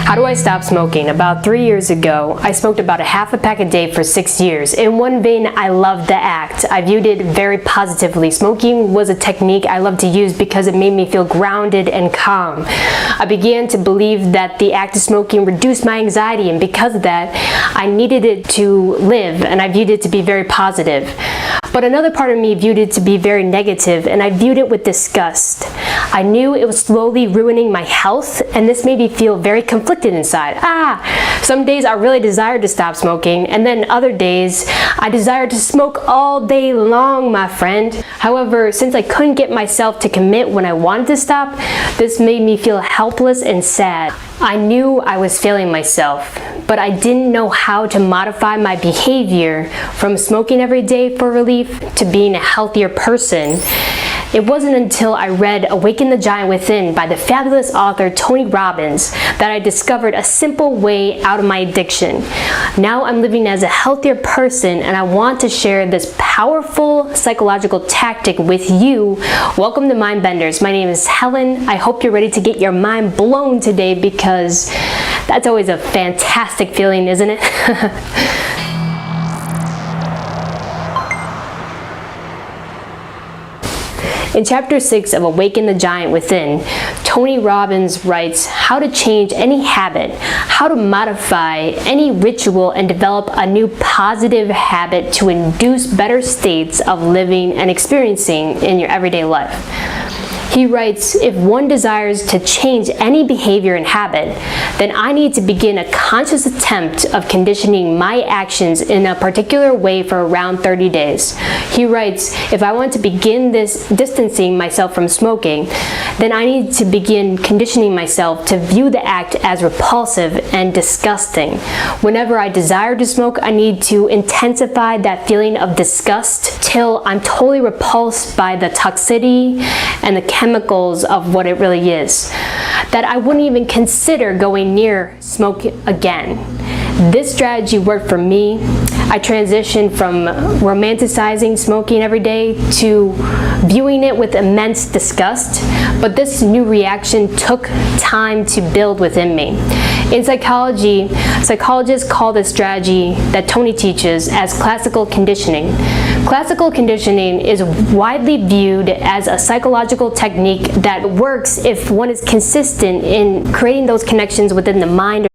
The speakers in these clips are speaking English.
How do I stop smoking? About 3 years ago, I smoked about a half a pack a day for 6 years. In one vein, I loved the act. I viewed it very positively. Smoking was a technique I loved to use because it made me feel grounded and calm. I began to believe that the act of smoking reduced my anxiety, and because of that, I needed it to live, and I viewed it to be very positive. But another part of me viewed it to be very negative, and I viewed it with disgust. I knew it was slowly ruining my health, and this made me feel very conflicted inside. Some days I really desired to stop smoking, and then other days I desired to smoke all day long, my friend. However, since I couldn't get myself to commit when I wanted to stop, this made me feel helpless and sad. I knew I was failing myself, but I didn't know how to modify my behavior from smoking every day for relief to being a healthier person. It wasn't until I read Awaken the Giant Within by the fabulous author Tony Robbins that I discovered a simple way out of my addiction. Now I'm living as a healthier person, and I want to share this powerful psychological tactic with you. Welcome to Mind Benders. My name is Helen. I hope you're ready to get your mind blown today, because that's always a fantastic feeling, isn't it? In Chapter 6 of Awaken the Giant Within, Tony Robbins writes how to change any habit, how to modify any ritual and develop a new positive habit to induce better states of living and experiencing in your everyday life. He writes, if one desires to change any behavior and habit, then I need to begin a conscious attempt of conditioning my actions in a particular way for around 30 days. He writes, if I want to begin this distancing myself from smoking, then I need to begin conditioning myself to view the act as repulsive and disgusting. Whenever I desire to smoke, I need to intensify that feeling of disgust till I'm totally repulsed by the toxicity and the chemicals of what it really is, that I wouldn't even consider going near smoke again. This strategy worked for me. I transitioned from romanticizing smoking every day to viewing it with immense disgust, but this new reaction took time to build within me. In psychology, psychologists call this strategy that Tony teaches as classical conditioning. Classical conditioning is widely viewed as a psychological technique that works if one is consistent in creating those connections within the mind.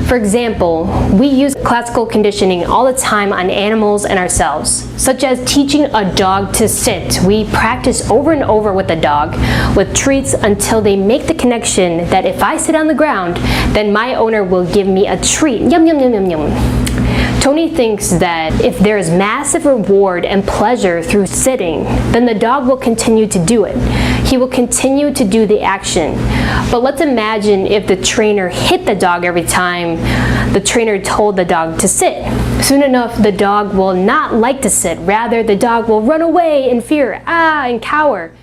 For example, we use classical conditioning all the time on animals and ourselves, such as teaching a dog to sit. We practice over and over with the dog with treats until they make the connection that if I sit on the ground, then my owner will give me a treat. Yum, yum, yum, yum, yum. Tony thinks that if there is massive reward and pleasure through sitting, then the dog will continue to do it. He will continue to do the action. But let's imagine if the trainer hit the dog every time the trainer told the dog to sit. Soon enough, the dog will not like to sit. Rather, the dog will run away in fear, and cower.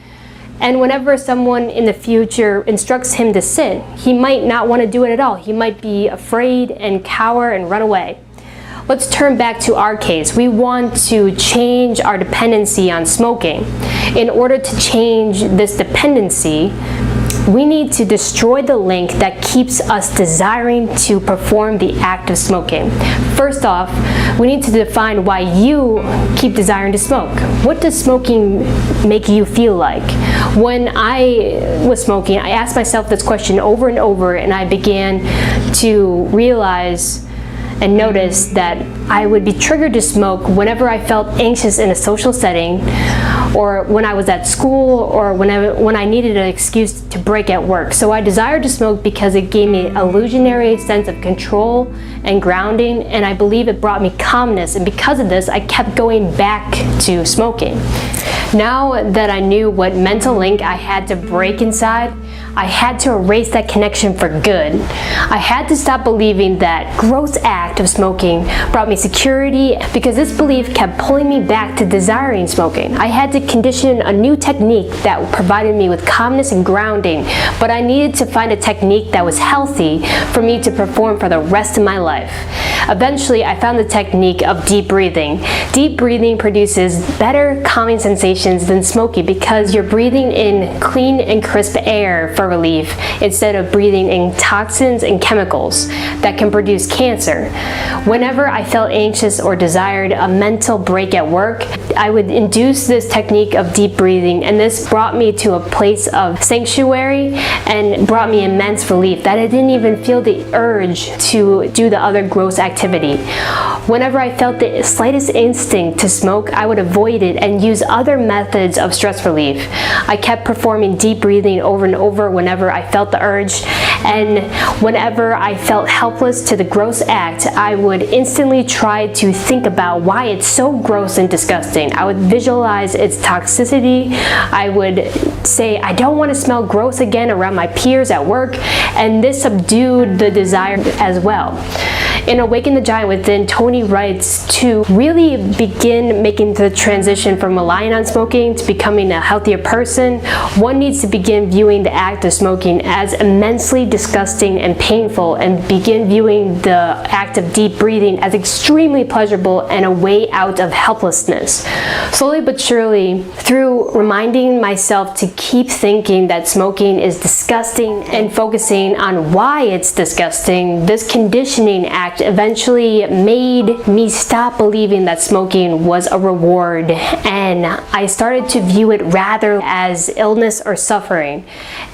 And whenever someone in the future instructs him to sit, he might not want to do it at all. He might be afraid and cower and run away. Let's turn back to our case. We want to change our dependency on smoking. In order to change this dependency, we need to destroy the link that keeps us desiring to perform the act of smoking. First off, we need to define why you keep desiring to smoke. What does smoking make you feel like? When I was smoking, I asked myself this question over and over, and I began to realize and notice that I would be triggered to smoke whenever I felt anxious in a social setting, or when I was at school, or when I needed an excuse to break at work. So I desired to smoke because it gave me an illusionary sense of control and grounding, and I believe it brought me calmness, and because of this, I kept going back to smoking. Now that I knew what mental link I had to break inside, I had to erase that connection for good. I had to stop believing that gross act of smoking brought me security, because this belief kept pulling me back to desiring smoking. I had to condition a new technique that provided me with calmness and grounding, but I needed to find a technique that was healthy for me to perform for the rest of my life. Eventually, I found the technique of deep breathing. Deep breathing produces better calming sensations than smoking because you're breathing in clean and crisp air for relief instead of breathing in toxins and chemicals that can produce cancer. Whenever I felt anxious or desired a mental break at work, I would induce this technique of deep breathing, and this brought me to a place of sanctuary and brought me immense relief that I didn't even feel the urge to do the other gross activity. Whenever I felt the slightest instinct to smoke, I would avoid it and use other methods of stress relief. I kept performing deep breathing over and over whenever I felt the urge, and whenever I felt helpless to the gross act, I would instantly try to think about why it's so gross and disgusting. I would visualize its toxicity. I would say, I don't want to smell gross again around my peers at work, and this subdued the desire as well. In Awaken the Giant Within, Tony writes to really begin making the transition from relying on smoking to becoming a healthier person, one needs to begin viewing the act of smoking as immensely disgusting and painful, and begin viewing the act of deep breathing as extremely pleasurable and a way out of helplessness. Slowly but surely, through reminding myself to keep thinking that smoking is disgusting and focusing on why it's disgusting, this conditioning act eventually made me stop believing that smoking was a reward, and I started to view it rather as illness or suffering.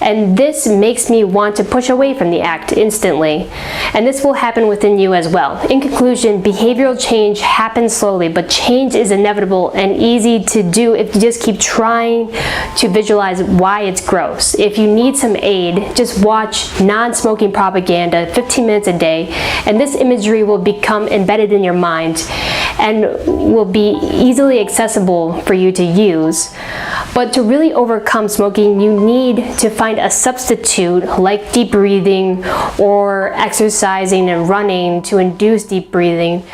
And this makes me want to push away from the act instantly. And this will happen within you as well. In conclusion, behavioral change happens slowly, but change is inevitable and easy to do if you just keep trying to visualize why it's gross. If you need some aid, just watch non-smoking propaganda 15 minutes a day, and this imagery will become embedded in your mind and will be easily accessible for you to use. But to really overcome smoking, you need to find a substitute like deep breathing or exercising and running to induce deep breathing,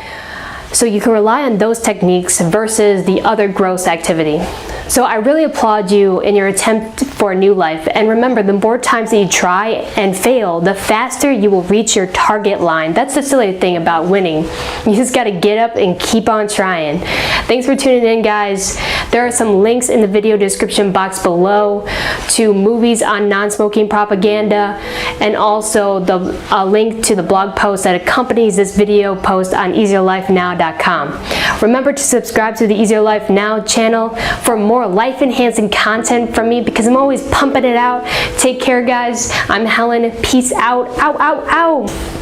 so you can rely on those techniques versus the other gross activity. So I really applaud you in your attempt for a new life. And remember, the more times that you try and fail, the faster you will reach your target line. That's the silly thing about winning. You just gotta get up and keep on trying. Thanks for tuning in, guys. There are some links in the video description box below to movies on non-smoking propaganda, and also a link to the blog post that accompanies this video post on easierlifenow.com. Remember to subscribe to the Easier Life Now channel for more life-enhancing content from me, because I'm always pumping it out. Take care, guys. I'm Helen. Peace out. Ow, ow, ow.